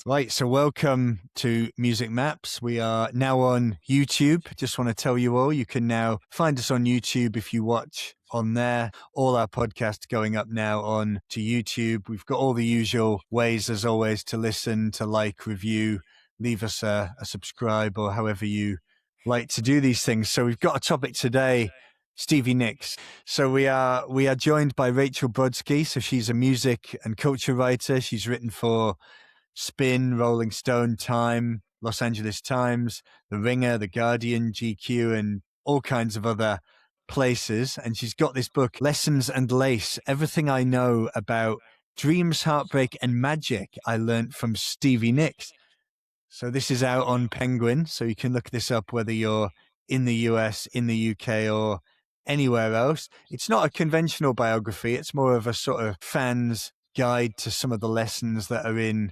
Right, so welcome to Music Maps. We are now on YouTube. Just want to tell you all, you can now find us on YouTube if you watch on there. All our podcasts going up now on to YouTube. We've got all the usual ways, as always, to listen, to like, review, leave us a subscribe, or however you like to do these things. So we've got a topic today, Stevie Nicks. So we are joined by Rachel Brodsky. So she's a music and culture writer. She's written for Spin, Rolling Stone, Time, Los Angeles Times, The Ringer, The Guardian, GQ, and all kinds of other places. And she's got this book, Lessons and Lace, Everything I Know About Dreams, Heartbreak, and Magic I Learned from Stevie Nicks. So this is out on Penguin, so you can look this up whether you're in the US, in the UK, or anywhere else. It's not a conventional biography. It's more of a sort of fan's guide to some of the lessons that are in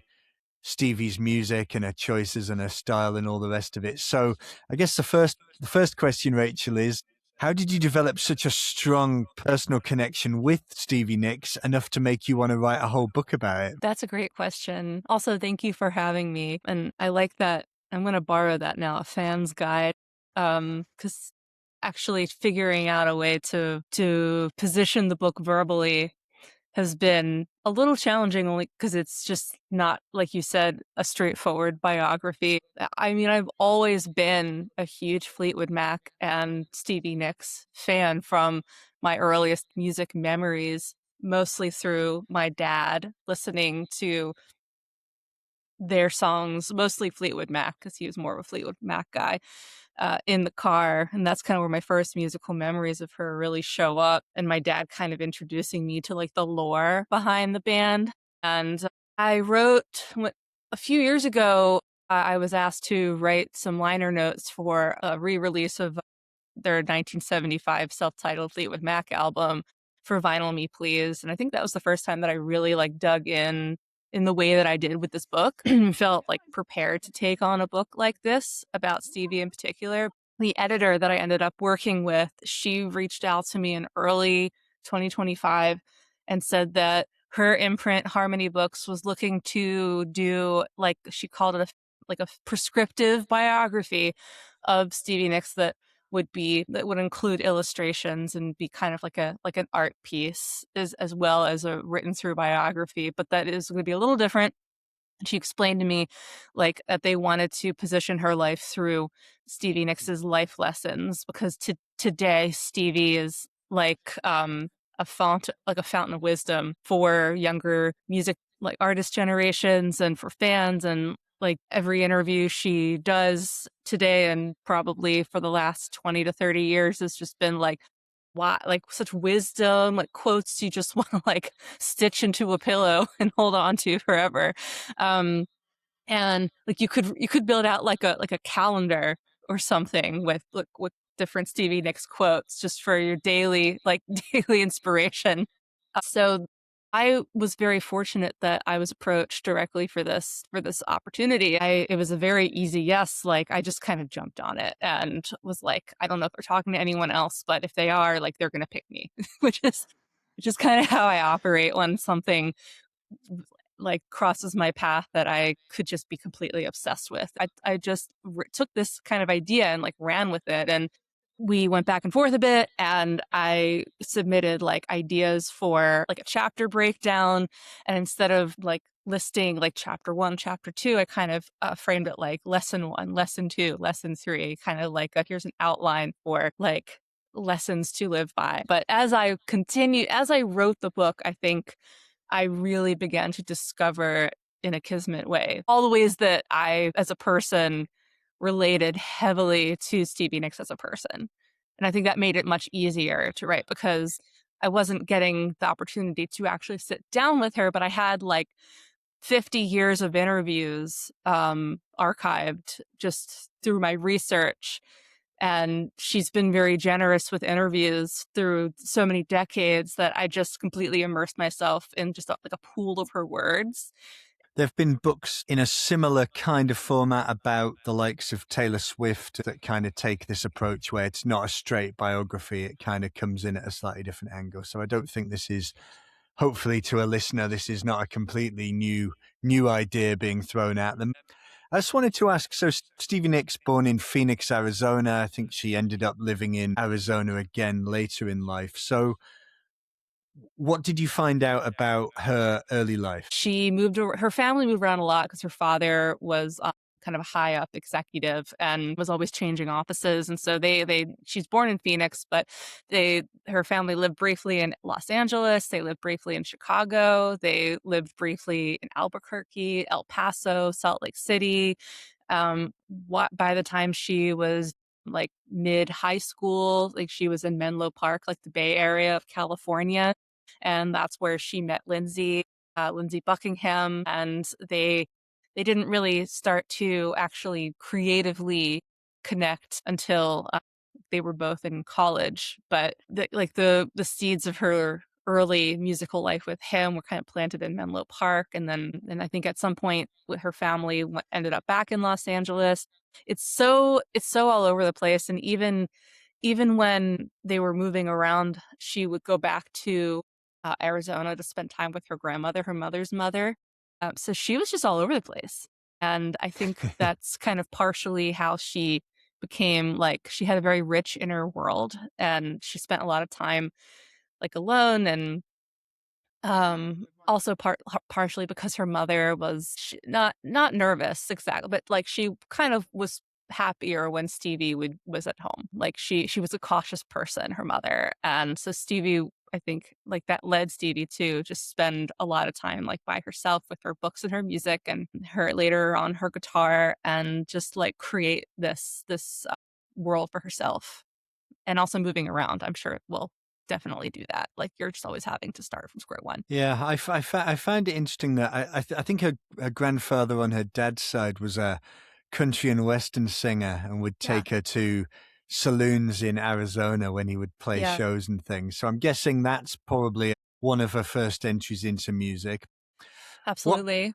Stevie's music and her choices and her style and all the rest of it. So I guess the first question, Rachel, is how did you develop such a strong personal connection with Stevie Nicks enough to make you want to write a whole book about it? That's a great question. Also, thank you for having me. And I like that. I'm going to borrow that now, a fan's guide, because actually figuring out a way to position the book verbally has been a little challenging, only because it's just not, like you said, a straightforward biography. I mean, I've always been a huge Fleetwood Mac and Stevie Nicks fan from my earliest music memories, mostly through my dad listening to their songs, mostly Fleetwood Mac, because he was more of a Fleetwood Mac guy, in the car. And that's kind of where my first musical memories of her really show up. And my dad kind of introducing me to like the lore behind the band. And I wrote a few years ago, I was asked to write some liner notes for a re-release of their 1975 self-titled Fleetwood Mac album for Vinyl Me Please. And I think that was the first time that I really like dug in the way that I did with this book. Felt like prepared to take on a book like this about Stevie in particular. The editor that I ended up working with, she reached out to me in early 2025 and said that her imprint, Harmony Books, was looking to do, like she called it, a prescriptive biography of Stevie Nicks that would include illustrations and be kind of like an art piece as well as a written through biography, but that is going to be a little different. She explained to me like that they wanted to position her life through Stevie Nicks's life lessons, because today Stevie is like a fountain of wisdom for younger music, like artist generations, and for fans. And like every interview she does today and probably for the last 20 to 30 years has just been like, wow, like such wisdom, like quotes you just want to like stitch into a pillow and hold on to forever. And like you could build out like a calendar or something with different Stevie Nicks quotes just for your daily inspiration. So I was very fortunate that I was approached directly for this opportunity. It was a very easy yes. Like I just kind of jumped on it and was like, I don't know if they're talking to anyone else, but if they are, like they're going to pick me, which is kind of how I operate when something like crosses my path that I could just be completely obsessed with. I just took this kind of idea and like ran with it, and we went back and forth a bit, and I submitted like ideas for like a chapter breakdown. And instead of like listing like chapter 1, chapter 2, I kind of framed it like lesson 1, lesson 2, lesson 3, kind of like here's an outline for like lessons to live by. But as I wrote the book, I think I really began to discover in a kismet way all the ways that I, as a person, related heavily to Stevie Nicks as a person. And I think that made it much easier to write, because I wasn't getting the opportunity to actually sit down with her, but I had like 50 years of interviews archived just through my research. And she's been very generous with interviews through so many decades that I just completely immersed myself in just like a pool of her words. There have been books in a similar kind of format about the likes of Taylor Swift that kind of take this approach where it's not a straight biography. It kind of comes in at a slightly different angle. So I don't think this is hopefully to a listener, this is not a completely new idea being thrown at them. I just wanted to ask, so Stevie Nicks, born in Phoenix, Arizona. I think she ended up living in Arizona again later in life. So what did you find out about her early life? Her family moved around a lot because her father was kind of a high up executive and was always changing offices. And so she's born in Phoenix, but her family lived briefly in Los Angeles. They lived briefly in Chicago. They lived briefly in Albuquerque, El Paso, Salt Lake City. By the time she was like mid high school, like she was in Menlo Park, like the Bay Area of California. And that's where she met Lindsay Buckingham. And they didn't really start to actually creatively connect until they were both in college. But the seeds of her early musical life with him were kind of planted in Menlo Park. And I think at some point with her family ended up back in Los Angeles. It's so all over the place. And even when they were moving around, she would go back to Arizona to spend time with her grandmother, her mother's mother. So she was just all over the place. And I think that's kind of partially how she became like, she had a very rich inner world, and she spent a lot of time like alone. And also partially because her mother was not nervous exactly, but like she kind of was happier when Stevie was at home. Like she was a cautious person, her mother. And so Stevie, I think like that led Stevie to just spend a lot of time like by herself with her books and her music and her later on her guitar, and just like create this world for herself. And also moving around, I'm sure it will definitely do that. Like you're just always having to start from square one. Yeah, I find it interesting that I think her grandfather on her dad's side was a country and western singer and would take her to saloons in Arizona when he would play shows and things. So I'm guessing that's probably one of her first entries into music. Absolutely.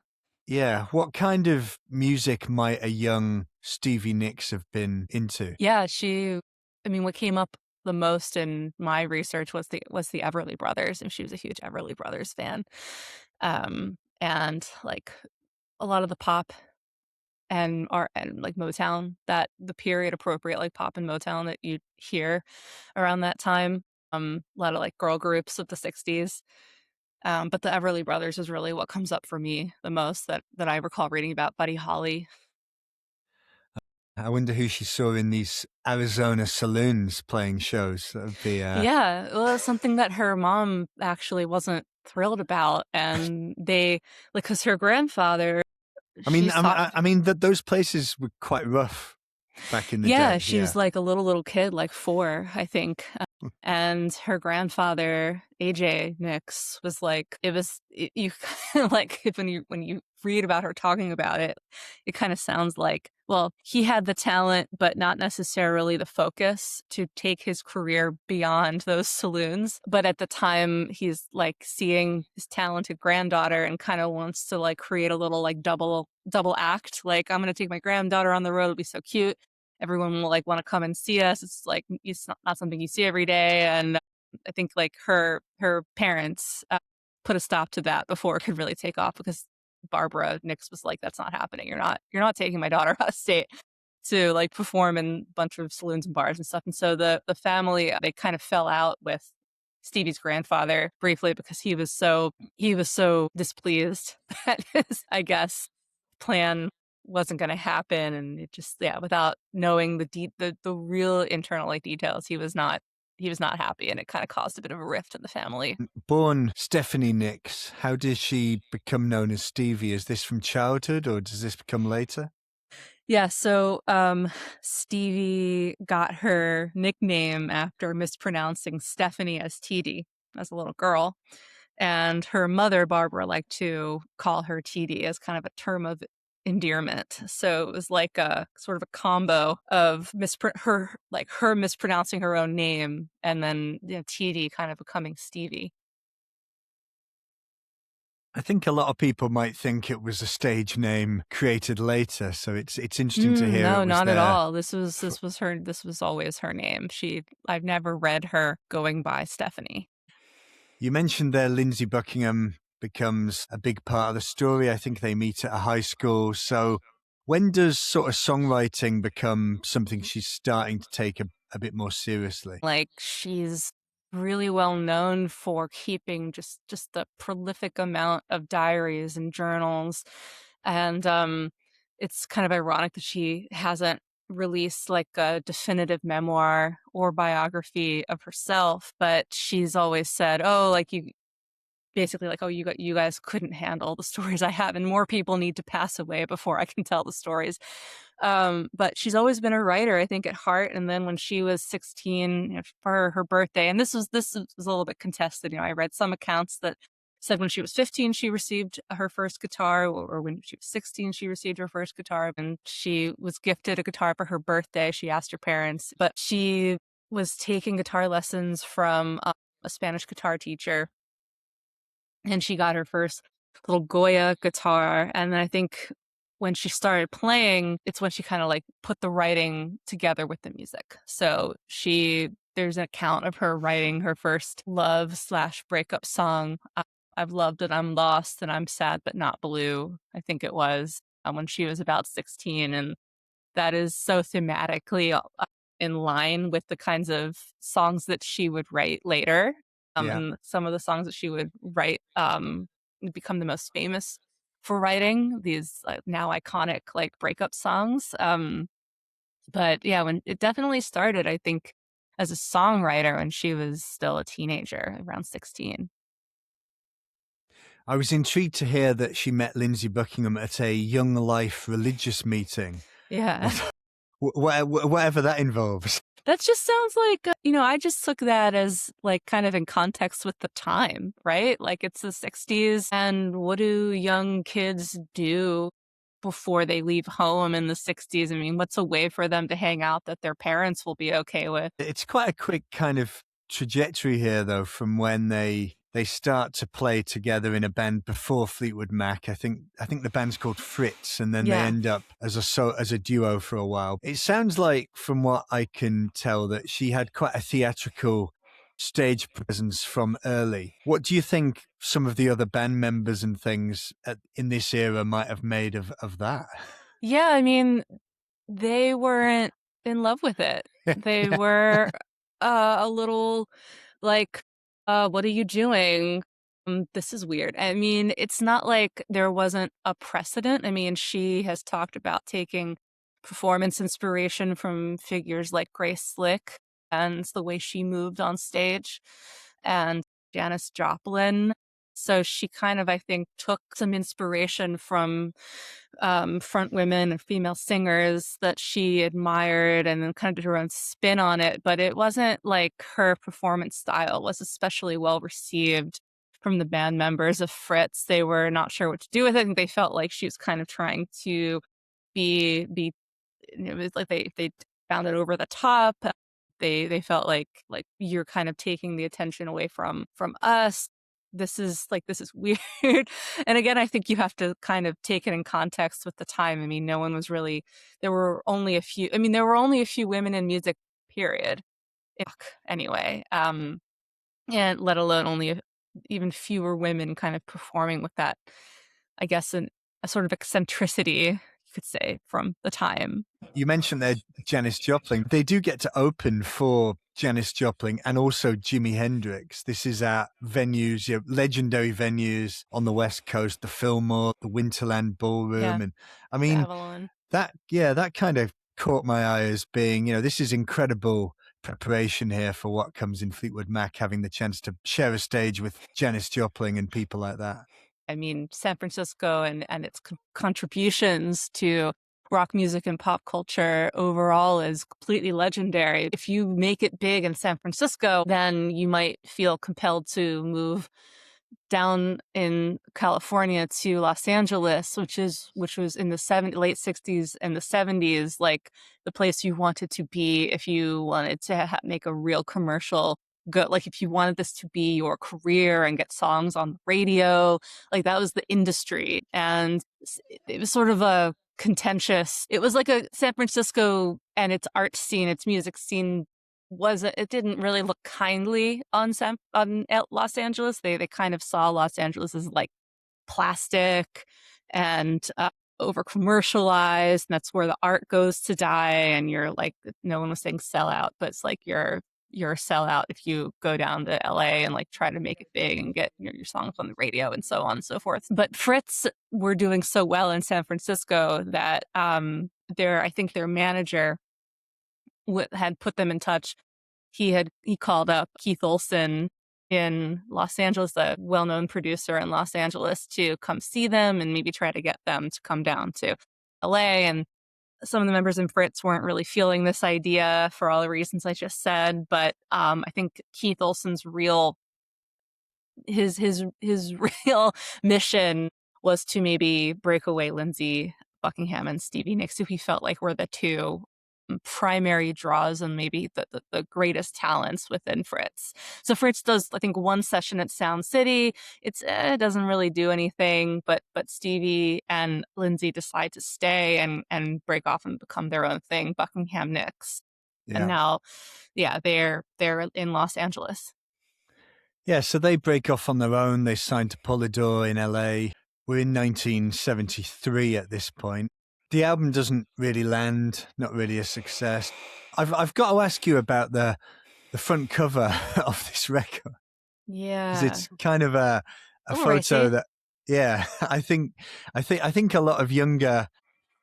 What kind of music might a young Stevie Nicks have been into? Yeah, what came up the most in my research was the Everly Brothers, and she was a huge Everly Brothers fan. And like a lot of the pop and like Motown, that the period appropriate like pop and Motown that you'd hear around that time. A lot of like girl groups of the 60s. But the Everly Brothers is really what comes up for me the most that I recall reading about. Buddy Holly. I wonder who she saw in these Arizona saloons playing shows. That would be Yeah, well, it's something that her mom actually wasn't thrilled about, and because her grandfather, those places were quite rough back in the day. Yeah, she was like a little kid, like 4, I think. And her grandfather, AJ Nicks, was like, you like when you read about her talking about it, it kind of sounds like, well, he had the talent, but not necessarily the focus to take his career beyond those saloons. But at the time, he's like seeing his talented granddaughter and kind of wants to like create a little like double act. Like, I'm going to take my granddaughter on the road. It'll be so cute. Everyone will like want to come and see us. It's like, it's not something you see every day. And I think like her parents put a stop to that before it could really take off, because Barbara Nicks was like, that's not happening. You're not taking my daughter out of state to like perform in a bunch of saloons and bars and stuff. And so the family, they kind of fell out with Stevie's grandfather briefly because he was so displeased that his, I guess, plan wasn't going to happen. And it just, without knowing the real internal like details, he was not happy, and it kind of caused a bit of a rift in the family. Born Stephanie Nicks, how did she become known as Stevie? Is this from childhood or does this become later? Yeah, so Stevie got her nickname after mispronouncing Stephanie as TD as a little girl. And her mother, Barbara, liked to call her TD as kind of a term of endearment. So it was like a sort of a combo of her mispronouncing her own name, and then TD kind of becoming Stevie. I think a lot of people might think it was a stage name created later, so it's interesting to hear. No, not at all. This was always her name. I've never read her going by Stephanie. You mentioned there Lindsay Buckingham becomes a big part of the story. I think they meet at a high school. So when does sort of songwriting become something she's starting to take a bit more seriously? Like, she's really well known for keeping just the prolific amount of diaries and journals. And it's kind of ironic that she hasn't released like a definitive memoir or biography of herself, but she's always said, oh, like you basically like, oh, you guys couldn't handle the stories I have, and more people need to pass away before I can tell the stories. But she's always been a writer, I think, at heart. And then when she was 16, for her birthday, and this was a little bit contested. I read some accounts that said when she was 15 she received her first guitar, or when she was 16 she received her first guitar, and she was gifted a guitar for her birthday. She asked her parents, but she was taking guitar lessons from a Spanish guitar teacher, and she got her first little Goya guitar. And then I think when she started playing, it's when she kind of like put the writing together with the music. So there's an account of her writing her first love/breakup song. I've loved and I'm lost and I'm sad but not blue, I think it was, when she was about 16. And that is so thematically in line with the kinds of songs that she would write later. Yeah. And some of the songs that she would write become the most famous for writing these now iconic like breakup songs. But yeah, when it definitely started, I think, as a songwriter when she was still a teenager, around 16. I was intrigued to hear that she met Lindsay Buckingham at a Young Life religious meeting. Yeah. Whatever that involves. That just sounds like, I just took that as like kind of in context with the time, right? Like it's the 60s, and what do young kids do before they leave home in the 60s? I mean, what's a way for them to hang out that their parents will be okay with? It's quite a quick kind of trajectory here, though, from when they start to play together in a band before Fleetwood Mac. I think the band's called Fritz, and then they end up as a duo for a while. It sounds like, from what I can tell, that she had quite a theatrical stage presence from early. What do you think some of the other band members and things in this era might have made of that? Yeah, I mean, they weren't in love with it. They were a little like, what are you doing? This is weird. I mean, it's not like there wasn't a precedent. I mean, she has talked about taking performance inspiration from figures like Grace Slick and the way she moved on stage, and Janis Joplin. So she kind of, I think, took some inspiration from front women and female singers that she admired, and then kind of did her own spin on it. But it wasn't like her performance style was especially well received from the band members of Fritz. They were not sure what to do with it, and they felt like she was kind of trying to be. It was like they found it over the top. They felt like you're kind of taking the attention away from us. This is weird. And again, I think you have to kind of take it in context with the time. I mean, there were only a few women in music, period. Anyway, and let alone even fewer women kind of performing with that, I guess, a sort of eccentricity, you could say, from the time. You mentioned there Janis Joplin. They do get to open for Janis Joplin and also Jimi Hendrix. This is at venues, legendary venues on the West Coast, the Fillmore, the Winterland Ballroom. And I mean, Avalon. that kind of caught my eye as being, this is incredible preparation here for what comes in Fleetwood Mac, having the chance to share a stage with Janis Joplin and people like that. I mean, San Francisco and its contributions to rock music and pop culture overall is completely legendary. If you make it big in San Francisco, then you might feel compelled to move down in California to Los Angeles, which was in the late 60s and the 70s, like the place you wanted to be if you wanted to make a real commercial good. Like if you wanted this to be your career and get songs on the radio, like that was the industry. And it was sort of it was like a San Francisco and its art scene, its music scene it didn't really look kindly on Los Angeles. They kind of saw Los Angeles as like plastic and over commercialized, and that's where the art goes to die. And you're like, no one was saying sell out, but it's like you're a sellout if you go down to LA and like try to make it big and get your songs on the radio and so on and so forth. But Fritz were doing so well in San Francisco that I think their manager had put them in touch. He called up Keith Olsen in Los Angeles, a well-known producer in Los Angeles, to come see them and maybe try to get them to come down to LA. And some of the members in Fritz weren't really feeling this idea for all the reasons I just said. But I think Keith Olsen's his real mission was to maybe break away Lindsay Buckingham and Stevie Nicks, who he felt like were the two primary draws and maybe the greatest talents within Fritz. So Fritz does, I think, one session at Sound City. It doesn't really do anything, but Stevie and Lindsay decide to stay and break off and become their own thing, Buckingham Nicks. Yeah. And now, they're in Los Angeles. Yeah, so they break off on their own. They signed to Polydor in LA. We're in 1973 at this point. The album doesn't really land, not really a success. I've got to ask you about the front cover of this record. Yeah, 'cause it's kind of a photo that, yeah, I think a lot of younger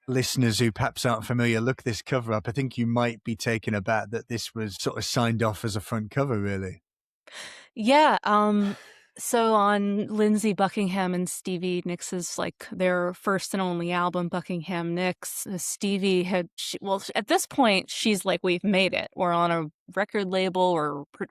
listeners who perhaps aren't familiar look this cover up. I think you might be taken aback that this was sort of signed off as a front cover, really. Yeah. So on Lindsay Buckingham and Stevie Nicks's, like, their first and only album, Buckingham Nicks, Stevie at this point, she's like, we've made it. We're on a record label.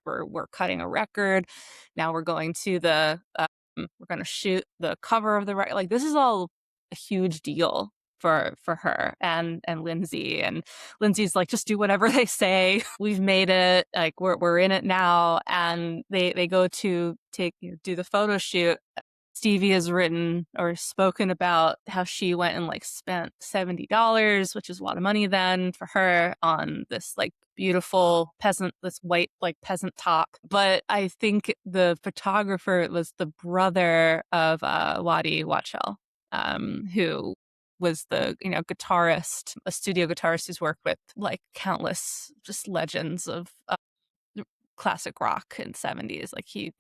We're cutting a record. Now we're going to we're going to shoot the cover of the record. Like, this is all a huge deal for her and Lindsay. And Lindsay's like, just do whatever they say. We've made it. Like, we're in it now. And they go to do the photo shoot. Stevie has written or spoken about how she went and like spent $70, which is a lot of money then for her, on this like beautiful this white like peasant top. But I think the photographer was the brother of Waddy Wachtel, who was the guitarist, a studio guitarist who's worked with like countless just legends of classic rock in the 70s. Like he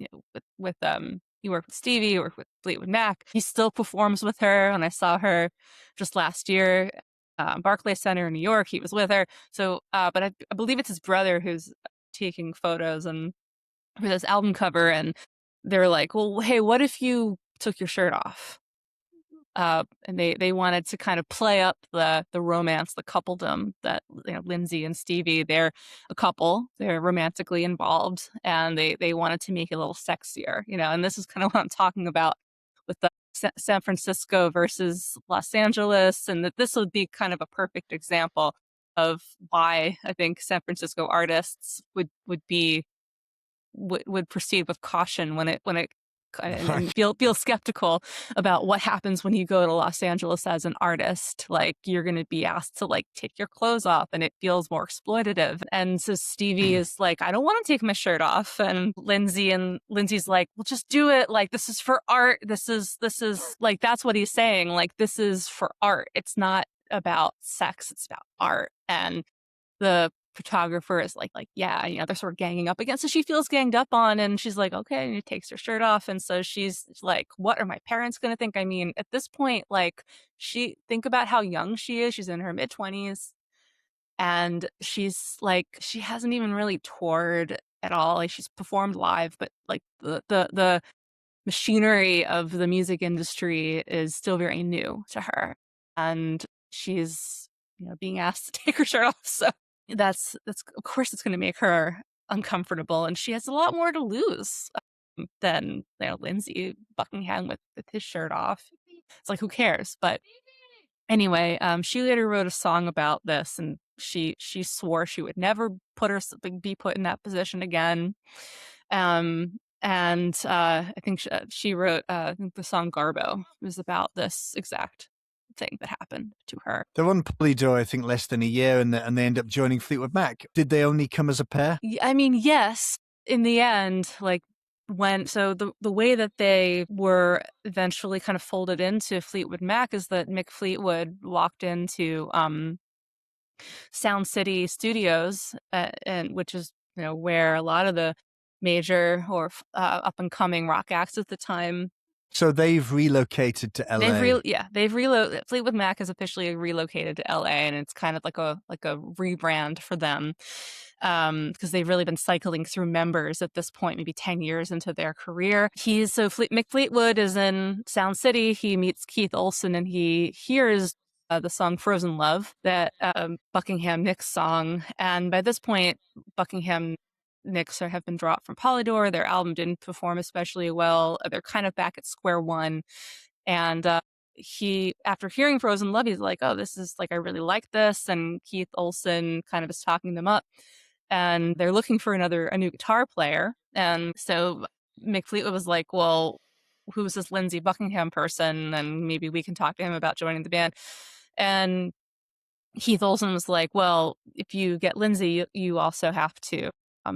he worked with Stevie, he worked with Fleetwood Mac. He still performs with her, and I saw her just last year, Barclays Center in New York. He was with her. So, but I believe it's his brother who's taking photos and for this album cover, and they're like, well, hey, what if you took your shirt off? And they wanted to kind of play up the romance, the coupledom that Lindsay and Stevie, they're a couple, they're romantically involved, and they wanted to make it a little sexier, and this is kind of what I'm talking about with the San Francisco versus Los Angeles, and that this would be kind of a perfect example of why I think San Francisco artists would proceed with caution when it and feel skeptical about what happens when you go to Los Angeles as an artist. Like, you're going to be asked to like take your clothes off, and it feels more exploitative. And so Stevie is like, I don't want to take my shirt off. And Lindsay's like, well, just do it. Like, this is for art. This is like, that's what he's saying. Like, this is for art. It's not about sex. It's about art. And the photographer is like, yeah, they're sort of ganging up against. So she feels ganged up on, and she's like, okay, and she takes her shirt off. And so she's like, what are my parents going to think? I mean, at this point, like, think about how young she is. She's in her mid-20s, and she's like, she hasn't even really toured at all. Like, she's performed live, but like the machinery of the music industry is still very new to her, and she's being asked to take her shirt off. So that's of course it's going to make her uncomfortable, and she has a lot more to lose than Lindsay Buckingham with his shirt off. It's like, who cares? But anyway, she later wrote a song about this, and she swore she would never be put in that position again. And I think she wrote the song Garbo. It was about this exact thing that happened to her. They're on Polydor, I think, less than a year, and they end up joining Fleetwood Mac. Did they only come as a pair? I mean, yes, in the end, like the way that they were eventually kind of folded into Fleetwood Mac is that Mick Fleetwood walked into Sound City Studios, and which is where a lot of the major or up and coming rock acts at the time. So they've relocated to LA. They've relocated. Fleetwood Mac has officially relocated to LA, and it's kind of like a rebrand for them, because they've really been cycling through members at this point, maybe 10 years into their career. Mick Fleetwood is in Sound City. He meets Keith Olsen, and he hears the song "Frozen Love," that Buckingham Nicks song, and by this point, Buckingham Nicks have been dropped from Polydor. Their album didn't perform especially well. They're kind of back at square one. And after hearing Frozen Love, he's like, oh, this is like, I really like this. And Keith Olsen kind of is talking them up. And they're looking for a new guitar player. And so Mick Fleetwood was like, well, who's this Lindsay Buckingham person? And maybe we can talk to him about joining the band. And Keith Olsen was like, well, if you get Lindsay, you also have to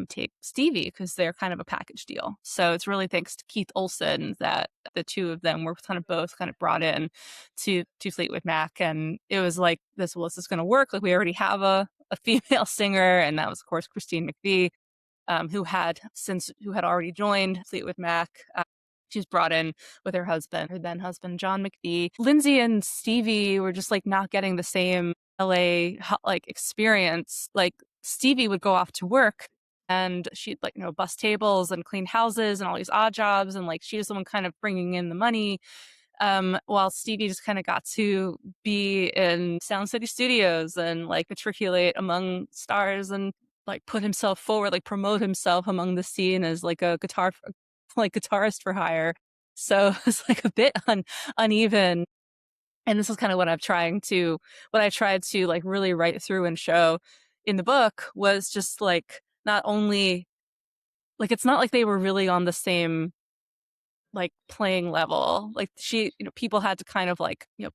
take Stevie, because they're kind of a package deal. So it's really thanks to Keith Olsen that the two of them were both brought in to Fleetwood Mac. And it was like, this is going to work. Like, we already have a female singer, and that was, of course, Christine McVie, who had already joined Fleetwood Mac. She was brought in with her then husband, John McVie. Lindsay and Stevie were just like not getting the same LA experience. Like, Stevie would go off to work, and she'd bus tables and clean houses and all these odd jobs, and she was the one kind of bringing in the money, while Stevie just kind of got to be in Sound City Studios and matriculate among stars and put himself forward, promote himself among the scene as a guitarist for hire. So it's a bit uneven. And this is kind of what I tried to really write through and show in the book, was just not only it's not like they were really on the same playing level. People had to kind of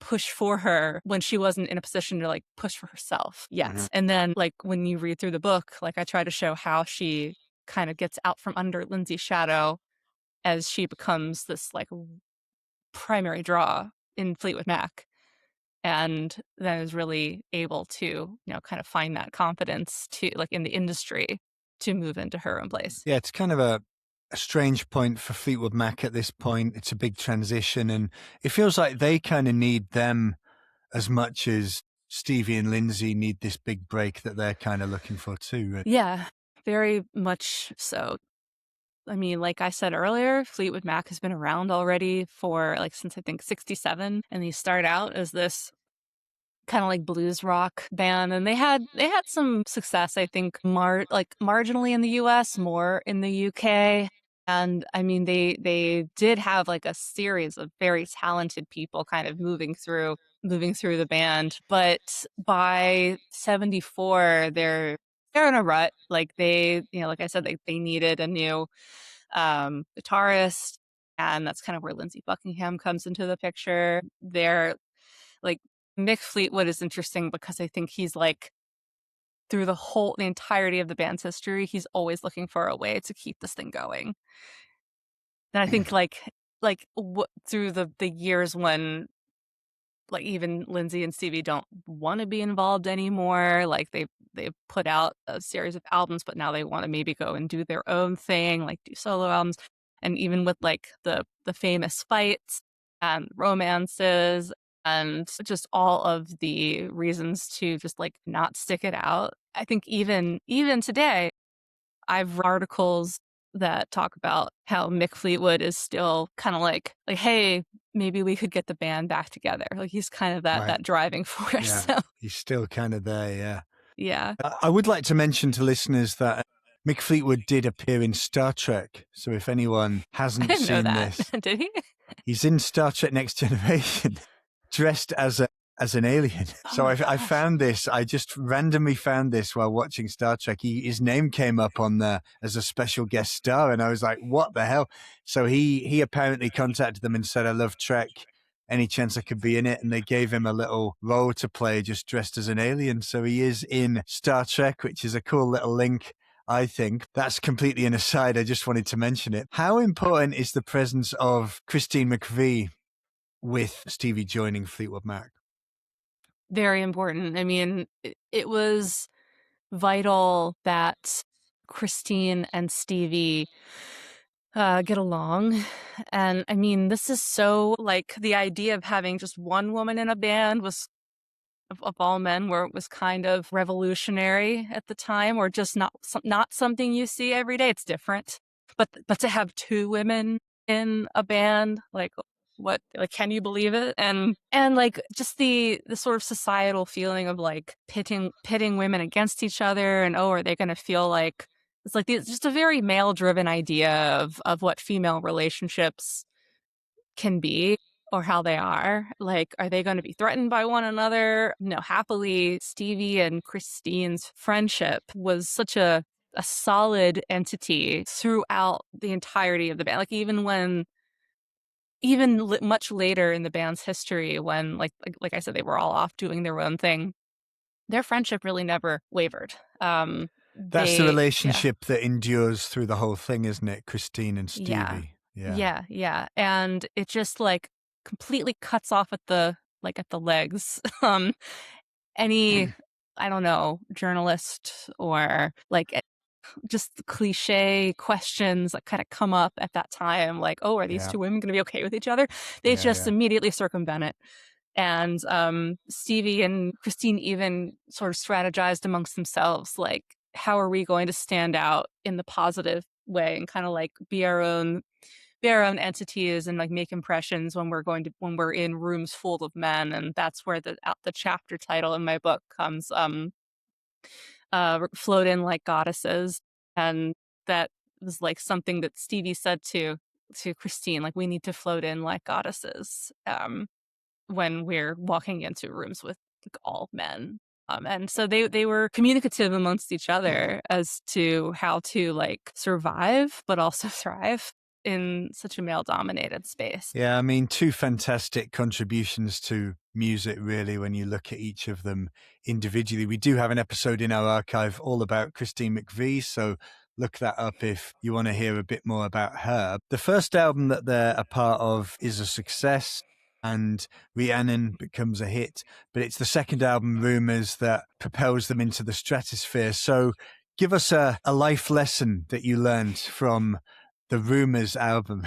push for her when she wasn't in a position to push for herself yet. Mm-hmm. And then when you read through the book, I try to show how she kind of gets out from under Lindsay's shadow as she becomes this primary draw in Fleetwood Mac, and then is really able to kind of find that confidence to in the industry to move into her own place. Yeah, it's kind of a strange point for Fleetwood Mac at this point. It's a big transition, and it feels like they kind of need them as much as Stevie and Lindsay need this big break that they're kind of looking for too. Right? Yeah, very much so. I mean, like I said earlier, Fleetwood Mac has been around already for since I think 1967, and they start out as this kind of blues rock band, and they had some success, I think, marginally in the US, more in the UK. And I mean, they did have a series of very talented people kind of moving through the band, but by 1974 they're in a rut. They, like I said, they needed a new guitarist, and that's kind of where Lindsay Buckingham comes into the picture. They're Mick Fleetwood is interesting because I think he's through the entirety of the band's history, he's always looking for a way to keep this thing going. And I think through the years when even Lindsay and Stevie don't want to be involved anymore, they've put out a series of albums, but now they want to maybe go and do their own thing, do solo albums. And even with the famous fights and romances, and just all of the reasons to just not stick it out. I think even today, I've read articles that talk about how Mick Fleetwood is still kind of hey, maybe we could get the band back together. He's kind of that driving force. Yeah, so. He's still kind of there, yeah. Yeah. I would like to mention to listeners that Mick Fleetwood did appear in Star Trek. So if anyone hasn't seen this. Did he? He's in Star Trek Next Generation. Dressed as an alien. So I found this. I just randomly found this while watching Star Trek. His name came up on there as a special guest star, and I was like, "What the hell?" So he apparently contacted them and said, "I love Trek. any chance I could be in it. And they gave him a little role to play just dressed as an alien. So he is in Star Trek, which is a cool little link, I think. That's completely an aside. I just wanted to mention it. How important is the presence of Christine McVie with Stevie joining Fleetwood Mac? Very important. I mean, it was vital that Christine and Stevie get along. And I mean, this is so like the idea of having just one woman in a band was of all men where it was kind of revolutionary at the time, or just not something you see every day. It's different. But to have two women in a band, like what, like, can you believe it? And like just the sort of societal feeling of like pitting women against each other, and are they going to feel like it's like it's just a very male driven idea of what female relationships can be or how they are. Like, are they going to be threatened by one another? No, happily, Stevie and Christine's friendship was such a solid entity throughout the entirety of the band. Like, much later in the band's history, when like I said, they were all off doing their own thing, their friendship really never wavered. That's the relationship that endures through the whole thing, isn't it? Christine and Stevie. Yeah. And it just like completely cuts off at the legs. Any, I don't know, journalist or like just cliche questions that kind of come up at that time, like, oh, are these two women going to be okay with each other? They just immediately circumvent it. And Stevie and Christine even sort of strategized amongst themselves, like, how are we going to stand out in the positive way and kind of like be our own entities and like make impressions when we're in rooms full of men. And that's where the chapter title in my book comes, float in like goddesses. And that was like something that Stevie said to Christine, like, we need to float in like goddesses when we're walking into rooms with like all men. And so they were communicative amongst each other as to how to like survive, but also thrive in such a male-dominated space. Yeah, I mean, two fantastic contributions to music, really, when you look at each of them individually. We do have an episode in our archive all about Christine McVie, so look that up if you want to hear a bit more about her. The first album that they're a part of is a success, and Rhiannon becomes a hit, but it's the second album, Rumours, that propels them into the stratosphere. So give us a life lesson that you learned from the Rumours album.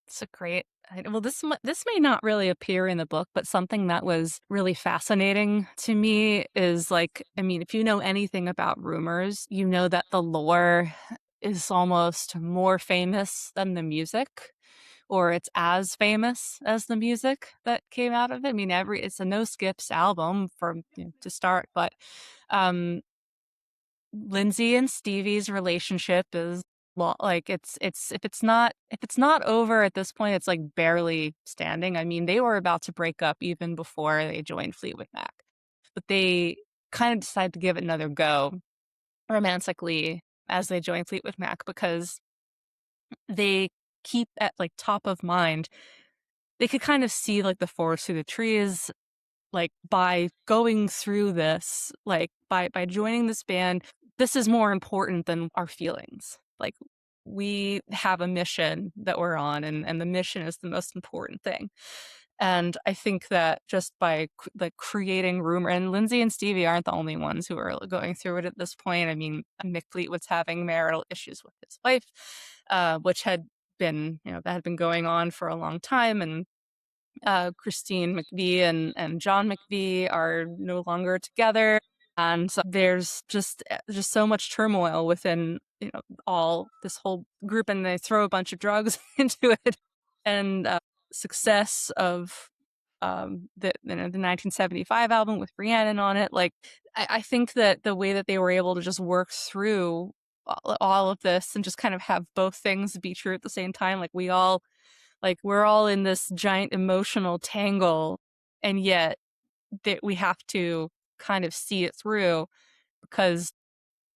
It's a great. Well, this may not really appear in the book, but something that was really fascinating to me is like, I mean, if you know anything about Rumors, you know that the lore is almost more famous than the music, or it's as famous as the music that came out of it. I mean, it's a no skips album to start, but Lindsay and Stevie's relationship is like it's if it's not over at this point, it's like barely standing. I mean, they were about to break up even before they joined Fleetwood Mac, but they kind of decided to give it another go romantically as they joined Fleetwood Mac, because they keep at like top of mind. They could kind of see like the forest through the trees, like by going through this, like by joining this band. This is more important than our feelings. Like, we have a mission that we're on, and the mission is the most important thing. And I think that just by like creating Rumor, and Lindsay and Stevie aren't the only ones who are going through it at this point. I mean, Mick Fleetwood's having marital issues with his wife, which had been, that had been going on for a long time. And Christine McVie and John McVie are no longer together, and so there's just so much turmoil within all this whole group, and they throw a bunch of drugs into it. And success of the 1975 album with Rhiannon on it, like I think that the way that they were able to just work through all of this and just kind of have both things be true at the same time, like we're all in this giant emotional tangle, and yet that we have to kind of see it through, because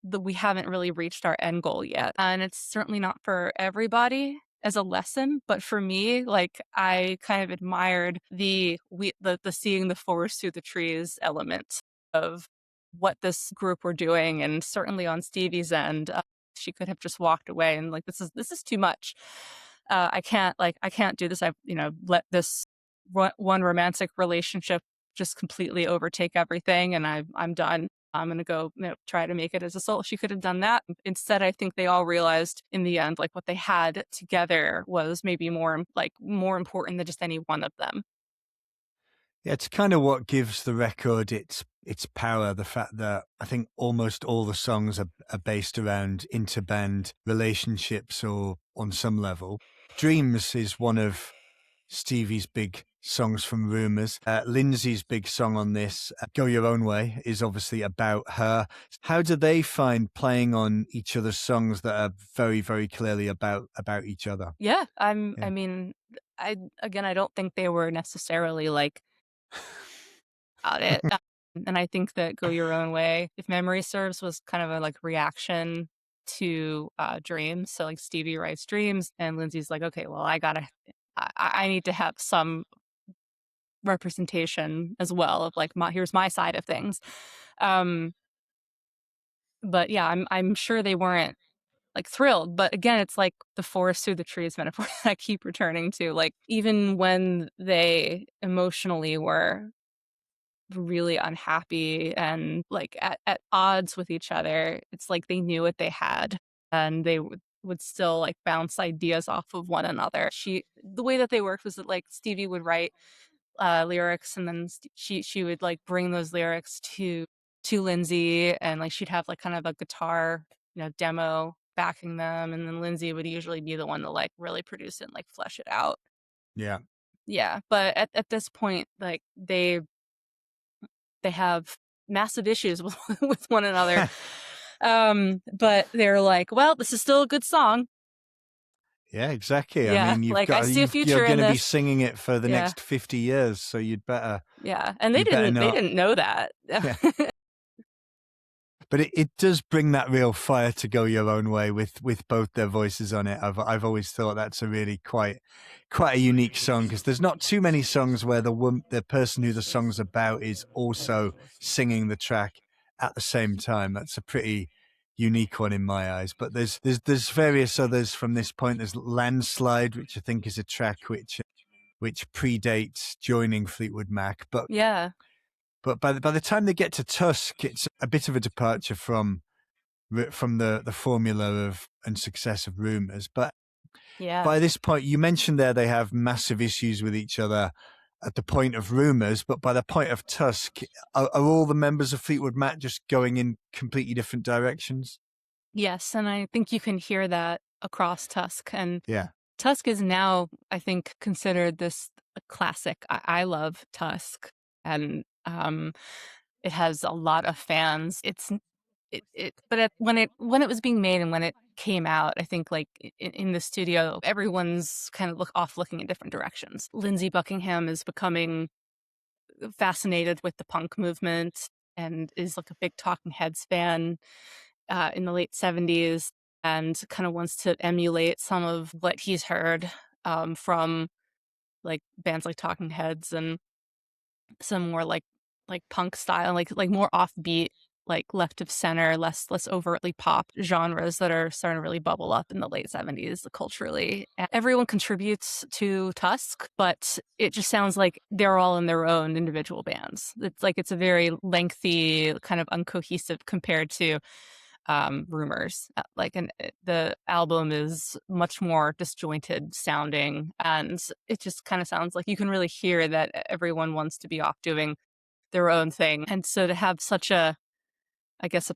we haven't really reached our end goal yet. And it's certainly not for everybody. as a lesson, but for me, like I kind of admired the seeing the forest through the trees element of what this group were doing, and certainly on Stevie's end, she could have just walked away and like this is too much. I can't do this. I've let this one romantic relationship just completely overtake everything, and I'm done. I'm going to go try to make it as a solo. She could have done that. Instead, I think they all realized in the end, like what they had together was maybe more important than just any one of them. Yeah, it's kind of what gives the record its power. The fact that I think almost all the songs are based around interband relationships or on some level. Dreams is one of Stevie's big songs from Rumours. Lindsay's big song on this, Go Your Own Way, is obviously about her. How do they find playing on each other's songs that are very, very clearly about each other? Yeah, I mean, I don't think they were necessarily like about it. And I think that Go Your Own Way, if memory serves, was kind of a like reaction to Dreams. So like Stevie writes Dreams, and Lindsay's like, okay, well, I need to have some representation as well of like here's my side of things. But yeah, I'm sure they weren't like thrilled, but again, it's like the forest through the trees metaphor that I keep returning to. Like even when they emotionally were really unhappy and like at odds with each other, it's like they knew what they had, and they would still like bounce ideas off of one another. The way that they worked was that like Stevie would write lyrics, and then she would like bring those lyrics to Lindsay, and like she'd have like kind of a guitar demo backing them, and then Lindsay would usually be the one to like really produce it and like flesh it out. Yeah, but at this point, like they have massive issues with with one another. But they're like, well, this is still a good song. Yeah, exactly. Yeah, I mean, like I see a future you're in going to be this. singing it for the Yeah, next 50 years, so you'd better yeah, and you better they not. didn't know that. Yeah. But it does bring that real fire to Go Your Own Way with both their voices on it. I've always thought that's a really quite a unique song, because there's not too many songs where the person who the song's about is also singing the track at the same time. That's a pretty unique one in my eyes. But there's various others from this point. There's Landslide, which I think is a track which predates joining Fleetwood Mac. But Yeah, but by the time they get to Tusk, it's a bit of a departure from the formula of and success of Rumours. But yeah. by this point, you mentioned there they have massive issues with each other at the point of Rumours, but by the point of Tusk, are all the members of Fleetwood Mac just going in completely different directions? Yes, and I think you can hear that across Tusk. And Yeah. Tusk is now, I think, considered this a classic. I love Tusk, and it has a lot of fans. When it was being made and when it came out, I think like in the studio, everyone's kind of looking in different directions. Lindsay Buckingham is becoming fascinated with the punk movement and is like a big Talking Heads fan in the late 70s, and kind of wants to emulate some of what he's heard from like bands like Talking Heads, and some more like punk style, like more offbeat, like left of center, less overtly pop genres that are starting to really bubble up in the late 70s culturally. And everyone contributes to Tusk, but it just sounds like they're all in their own individual bands. It's a very lengthy, kind of uncohesive compared to Rumours. The album is much more disjointed sounding, and it just kind of sounds like you can really hear that everyone wants to be off doing their own thing. And so to have such a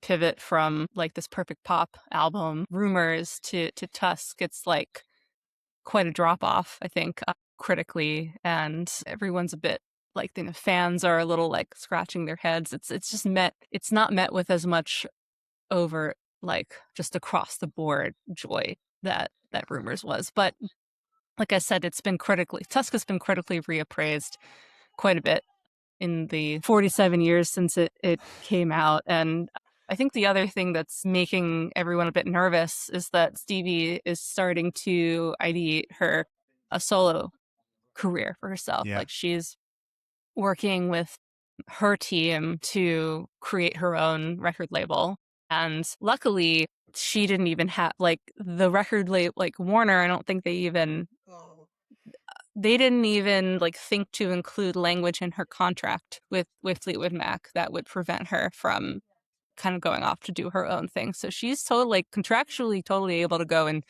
pivot from like this perfect pop album Rumours to Tusk, it's like quite a drop off, I think, critically, and everyone's a bit like the fans are a little like scratching their heads. It's not met with as much over like just across the board joy that Rumours was. But like I said, Tusk has been critically reappraised quite a bit in the 47 years since it came out. And I think the other thing that's making everyone a bit nervous is that Stevie is starting to ideate a solo career for herself. Yeah. Like she's working with her team to create her own record label. And luckily, she didn't even have like the record label, like Warner. I don't think they didn't even like think to include language in her contract with Fleetwood Mac that would prevent her from kind of going off to do her own thing. So she's totally like contractually totally able to go and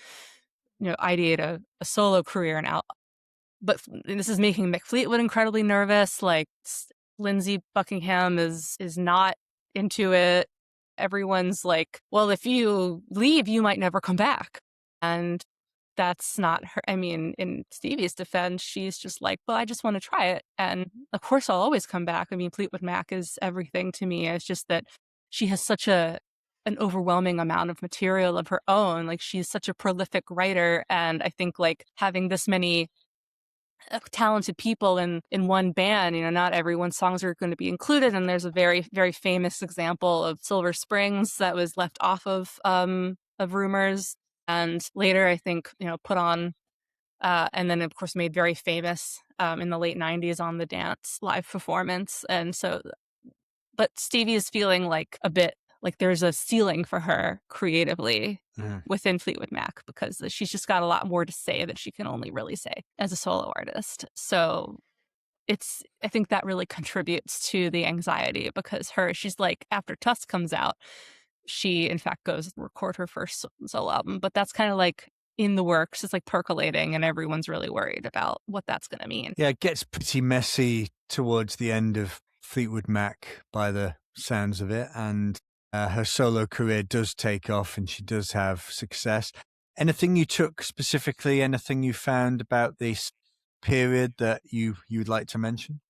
ideate a solo career and out. But this is making Mick Fleetwood incredibly nervous. Like Lindsay Buckingham is not into it. Everyone's like, well, if you leave, you might never come back. And that's not her. I mean, in Stevie's defense, she's just like, well, I just want to try it. And of course, I'll always come back. I mean, Fleetwood Mac is everything to me. It's just that she has such an overwhelming amount of material of her own. Like she's such a prolific writer. And I think like having this many talented people in one band, not everyone's songs are going to be included. And there's a very, very famous example of Silver Springs that was left off of Rumors. And later, I think, put on, and then, of course, made very famous in the late 90s on the Dance live performance. And so, but Stevie is feeling like a bit like there's a ceiling for her creatively within Fleetwood Mac because she's just got a lot more to say that she can only really say as a solo artist. So I think that really contributes to the anxiety because she's like, after Tusk comes out, she, in fact, goes and record her first solo album. But that's kind of like in the works. It's like percolating and everyone's really worried about what that's going to mean. Yeah, it gets pretty messy towards the end of Fleetwood Mac by the sounds of it. And her solo career does take off and she does have success. Anything you took specifically, anything you found about this period that you'd like to mention?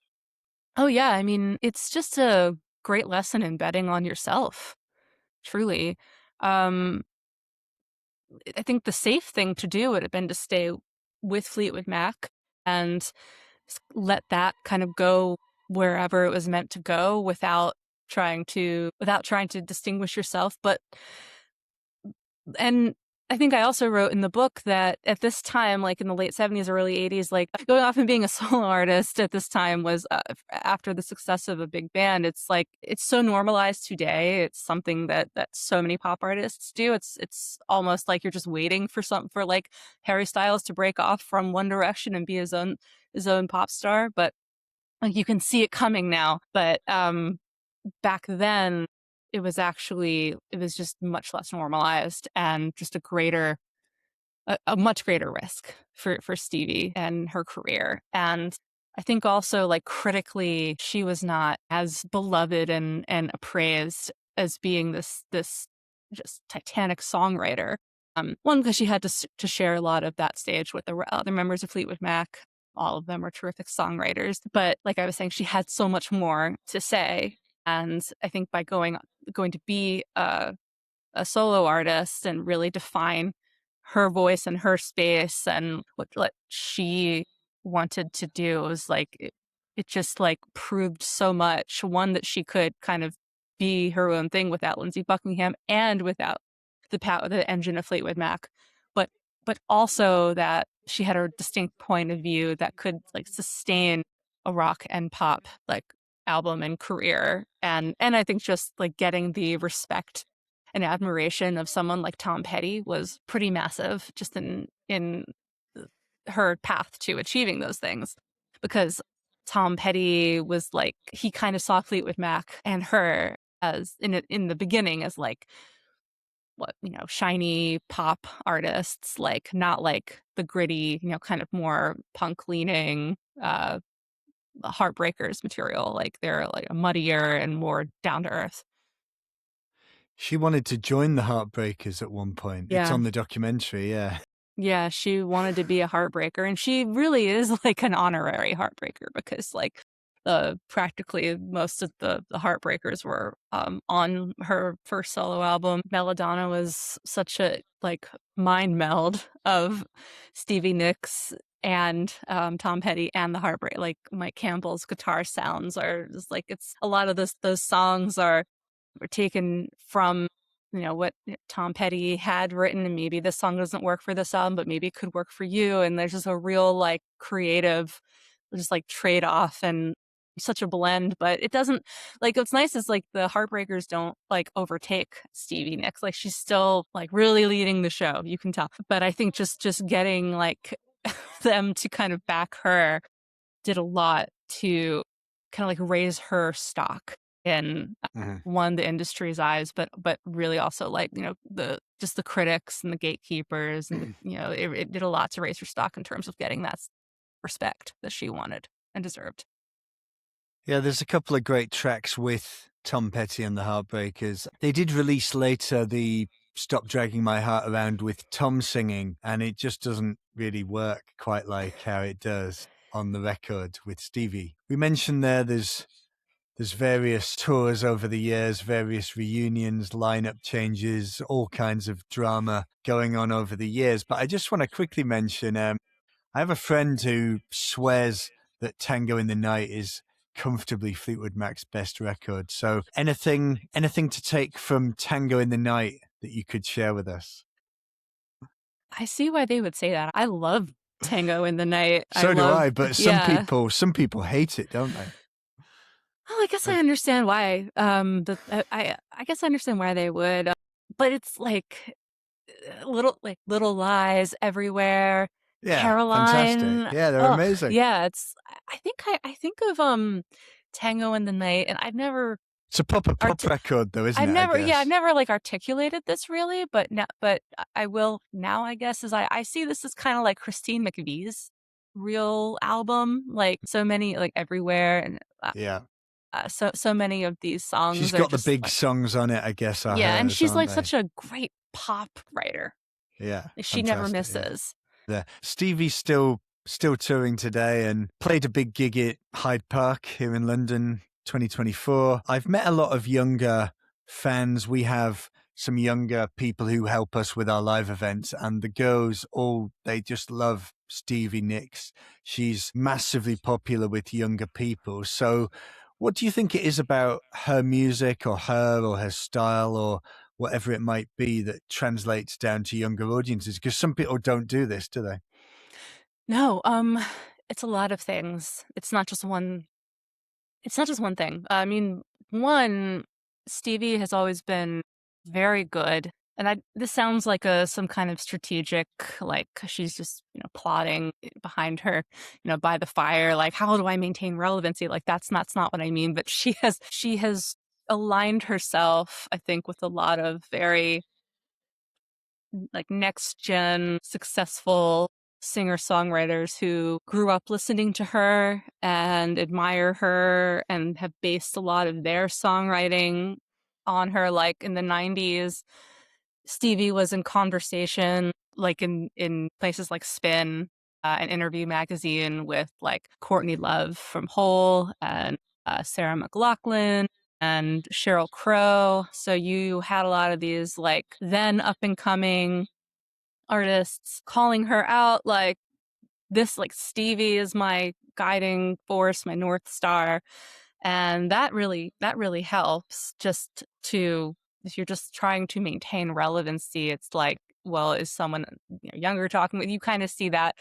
Oh, yeah. I mean, it's just a great lesson in betting on yourself. Truly. I think the safe thing to do would have been to stay with Fleetwood Mac and let that kind of go wherever it was meant to go without trying to distinguish yourself. And I think I also wrote in the book that at this time, like in the late 70s, early 80s, like going off and being a solo artist at this time was after the success of a big band. It's like, it's so normalized today. It's something that so many pop artists do. It's almost like you're just waiting for like Harry Styles to break off from One Direction and be his own pop star. But like you can see it coming now. But back then, it was just much less normalized and just a much greater risk for Stevie and her career. And I think also like critically, she was not as beloved and appraised as being this just titanic songwriter. One, because she had to share a lot of that stage with the other members of Fleetwood Mac. All of them were terrific songwriters. But like I was saying, she had so much more to say. And I think by going to be a solo artist and really define her voice and her space and what she wanted to do, was like it just like proved so much. One, that she could kind of be her own thing without Lindsay Buckingham and without the engine of Fleetwood Mac, but also that she had a distinct point of view that could like sustain a rock and pop like album and career. And I think just like getting the respect and admiration of someone like Tom Petty was pretty massive just in her path to achieving those things, because Tom Petty was like, he kind of saw Fleetwood Mac and her as in the beginning as like shiny pop artists, like not like the gritty, kind of more punk leaning Heartbreakers material. Like they're like muddier and more down to earth. She wanted to join the Heartbreakers at one point. Yeah. It's on the documentary, yeah. Yeah, she wanted to be a heartbreaker, and she really is like an honorary heartbreaker because like practically most of the heartbreakers were on her first solo album. Belladonna was such a like mind meld of Stevie Nicks and Tom Petty and the heartbreak. Like Mike Campbell's guitar sounds are just like, it's a lot of those songs are were taken from, what Tom Petty had written, and maybe this song doesn't work for this album, but maybe it could work for you. And there's just a real like creative, just like trade off and such a blend. But it doesn't, like, what's nice is like the Heartbreakers don't like overtake Stevie Nicks. Like she's still like really leading the show, you can tell. But I think just getting like them to kind of back her did a lot to kind of like raise her stock in one, the industry's eyes, but really also like, the critics and the gatekeepers, and it did a lot to raise her stock in terms of getting that respect that she wanted and deserved. Yeah, there's a couple of great tracks with Tom Petty and the Heartbreakers. They did release later the Stop Dragging My Heart Around with Tom singing, and it just doesn't really work quite like how it does on the record with Stevie. We mentioned there's various tours over the years, various reunions, lineup changes, all kinds of drama going on over the years. But I just want to quickly mention, I have a friend who swears that Tango in the Night is comfortably Fleetwood Mac's best record. So anything to take from Tango in the Night that you could share with us? I see why they would say that. I love Tango in the Night. So do I, but some people hate it, don't they? Well, I guess I understand why. I guess I understand why they would. But it's like little lies everywhere. Yeah, Caroline. fantastic. Yeah, they're amazing. Yeah, I think of Tango in the Night, and I've never. It's a pop record, though, isn't it? I've never like articulated this really, but now, I will now. I guess as I see this as kind of like Christine McVie's real album, like so many, like Everywhere, and yeah. So many of these songs. She's got the big songs on it, I guess. Yeah, and she's like such a great pop writer. Yeah, she never misses. Yeah. Stevie's still touring today and played a big gig at Hyde Park here in London, 2024. I've met a lot of younger fans. We have some younger people who help us with our live events, and the girls they just love Stevie Nicks. She's massively popular with younger people. So what do you think it is about her music or her style or whatever it might be that translates down to younger audiences? Because some people don't do this, do they? No, it's a lot of things. It's not just one thing. I mean, one, Stevie has always been very good. And this sounds like some kind of strategic, like she's just, plotting behind her, by the fire. Like, how do I maintain relevancy? Like, that's not what I mean. But she has aligned herself, I think, with a lot of very like next gen successful singer-songwriters who grew up listening to her and admire her and have based a lot of their songwriting on her. Like in the 90s, Stevie was in conversation, like in places like Spin, an interview magazine, with like Courtney Love from Hole and Sarah McLachlan and Sheryl Crow. So you had a lot of these like then up and coming artists calling her out, like this, like Stevie is my guiding force, my North Star. And that really helps, just to, if you're just trying to maintain relevancy. It's like, well, is someone younger talking with you? Kind of see that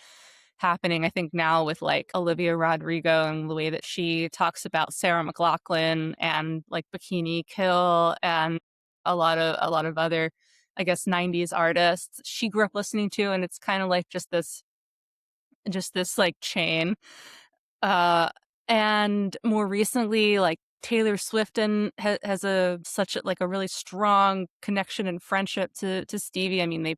happening, I think, now with like Olivia Rodrigo and the way that she talks about Sarah McLachlan and like Bikini Kill and a lot of other, I guess, 90s artists she grew up listening to. And it's kind of like just this like chain. And more recently, like Taylor Swift and has such a really strong connection and friendship to Stevie. I mean,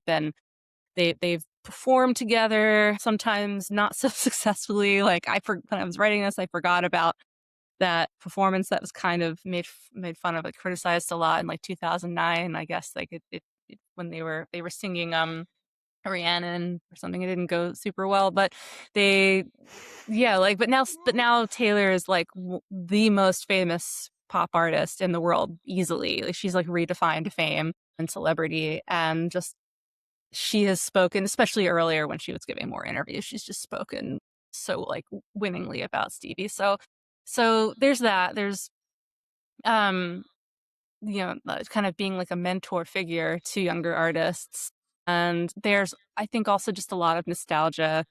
they've performed together, sometimes not so successfully. Like when I was writing this, I forgot about that performance that was kind of made fun of, like criticized a lot in like 2009. I guess like it when they were singing Rhiannon or something. It didn't go super well, but but now Taylor is like the most famous pop artist in the world easily. Like she's like redefined fame and celebrity, and just she has spoken, especially earlier when she was giving more interviews, she's just spoken so like winningly about Stevie. So there's that. There's kind of being like a mentor figure to younger artists. And there's, I think, also just a lot of nostalgia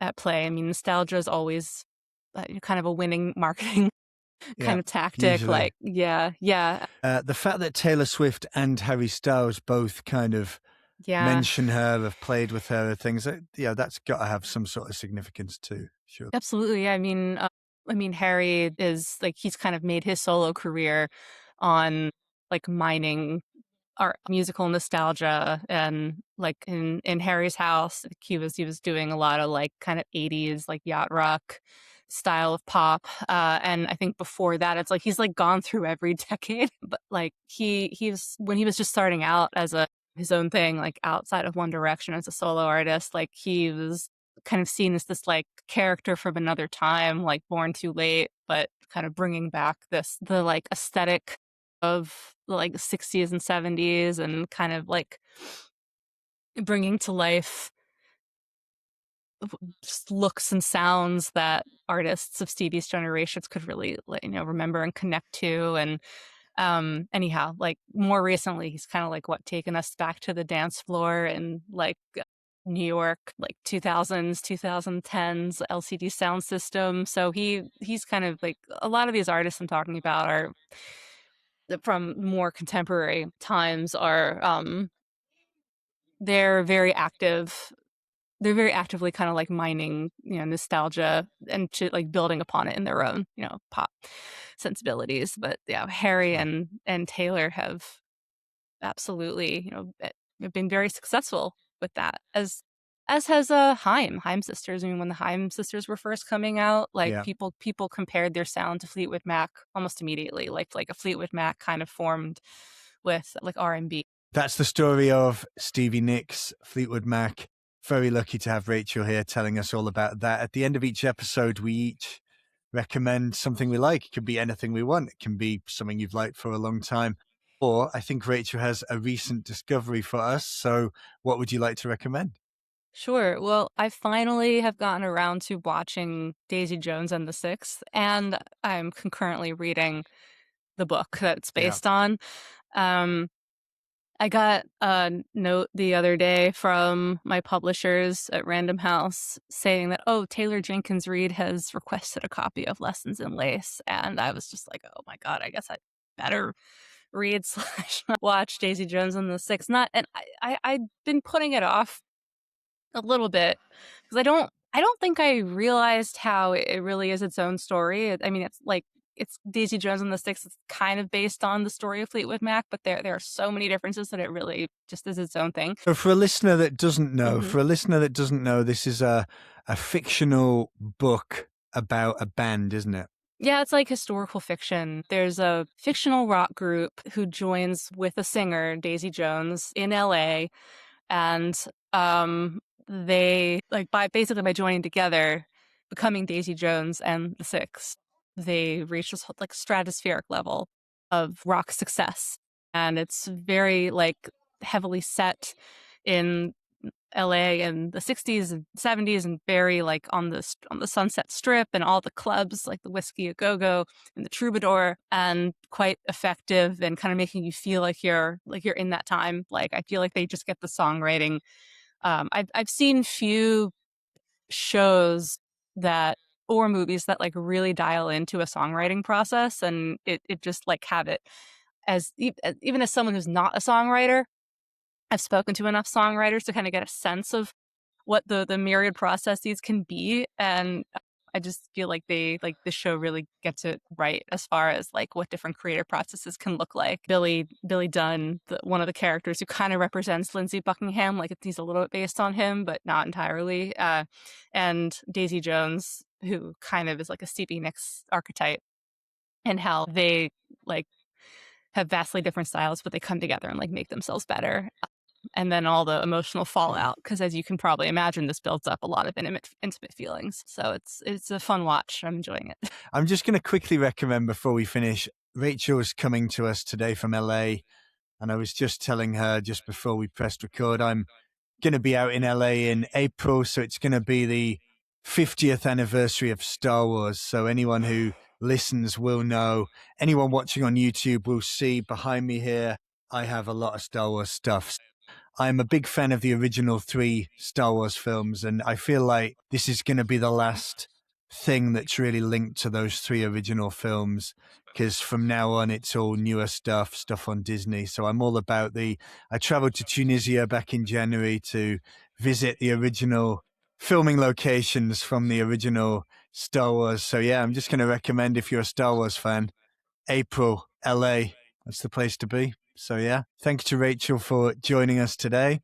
at play. I mean, nostalgia is always kind of a winning marketing Yeah, kind of tactic. usually. Like, yeah, The fact that Taylor Swift and Harry Styles both kind of yeah, mention her, have played with her, things that, that's got to have some sort of significance too. Sure. absolutely. I mean, Harry is like, he's kind of made his solo career on like mining our musical nostalgia. And like in Harry's house, like, he was doing a lot of like kind of 80s like yacht rock style of pop. And I think before that, it's like he's like gone through every decade. But like he's when he was just starting out as his own thing, like outside of One Direction as a solo artist, like he was kind of seen as this like character from another time, like Born Too Late, but kind of bringing back the like aesthetic of the like 60s and 70s, and kind of like bringing to life just looks and sounds that artists of Stevie's generations could really remember and connect to. And anyhow, like more recently, he's kind of like taken us back to the dance floor and like New York, like 2000s, 2010s LCD sound system. So he's kind of like, a lot of these artists I'm talking about are from more contemporary times, are they're very active. They're very actively kind of like mining, nostalgia and like building upon it in their own, pop sensibilities. But yeah, Harry Sure. and Taylor have absolutely, been very successful with that. As has Haim sisters. I mean, when the Haim sisters were first coming out, like Yeah. people compared their sound to Fleetwood Mac almost immediately. Like a Fleetwood Mac kind of formed with like R&B. That's the story of Stevie Nicks, Fleetwood Mac. Very lucky to have Rachel here telling us all about that. At the end of each episode, we each recommend something we like. It can be anything we want. It can be something you've liked for a long time. Or I think Rachel has a recent discovery for us. So what would you like to recommend? Sure. Well, I finally have gotten around to watching Daisy Jones and the Six, and I'm concurrently reading the book that it's Yeah. based on. I got a note the other day from my publishers at Random House saying that, oh, Taylor Jenkins Reid has requested a copy of Lessons in Lace. And I was just like, oh my God, I guess I better read / watch Daisy Jones and the Six. And I've been putting it off a little bit because I don't think I realized how it really is its own story. I mean, it's Daisy Jones and the Six. It's kind of based on the story of Fleetwood Mac, but there are so many differences that it really just is its own thing. So for a listener that doesn't know, Mm-hmm. this is a fictional book about a band, isn't it? Yeah, it's like historical fiction. There's a fictional rock group who joins with a singer, Daisy Jones, in LA, and they like by joining together, becoming Daisy Jones and the Six, they reach this like stratospheric level of rock success. And it's very like heavily set in LA in the 60s and 70s, and very like on the Sunset Strip and all the clubs like the Whiskey A Go-Go and the Troubadour, and quite effective and kind of making you feel like you're in that time. Like I feel like they just get the songwriting. I've seen few shows that or movies that like really dial into a songwriting process, and it just like have it as even as someone who's not a songwriter, I've spoken to enough songwriters to kind of get a sense of what the myriad processes can be. And I just feel like the show really gets it right as far as like what different creative processes can look like. Billy Dunn, one of the characters who kind of represents Lindsay Buckingham, like he's a little bit based on him, but not entirely. And Daisy Jones, who kind of is like a Stevie Nicks archetype, and how they like have vastly different styles, but they come together and like make themselves better. And then all the emotional fallout, because as you can probably imagine, this builds up a lot of intimate feelings. So it's a fun watch. I'm enjoying it. I'm just going to quickly recommend before we finish. Rachel's coming to us today from LA, and I was just telling her just before we pressed record, I'm going to be out in LA in April, so it's going to be the 50th anniversary of Star Wars. So anyone who listens will know. Anyone watching on YouTube will see behind me here, I have a lot of Star Wars stuff. I'm a big fan of the original 3 Star Wars films, and I feel like this is going to be the last thing that's really linked to those 3 original films, because from now on it's all newer stuff on Disney. So I'm all about I traveled to Tunisia back in January to visit the original filming locations from the original Star Wars. So yeah, I'm just going to recommend, if you're a Star Wars fan, April, LA, that's the place to be. So yeah, thanks to Rachel for joining us today.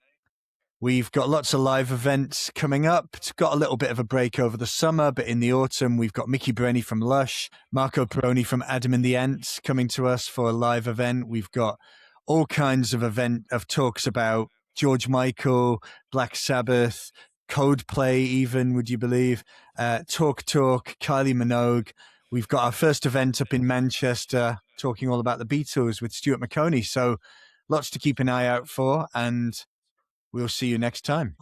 We've got lots of live events coming up. It's got a little bit of a break over the summer, but in the autumn, we've got Mickey Brenny from Lush, Marco Peroni from Adam and the Ants coming to us for a live event. We've got all kinds of talks about George Michael, Black Sabbath, Coldplay even, would you believe? Talk, Kylie Minogue. We've got our first event up in Manchester talking all about the Beatles with Stuart McConey. So lots to keep an eye out for, and we'll see you next time.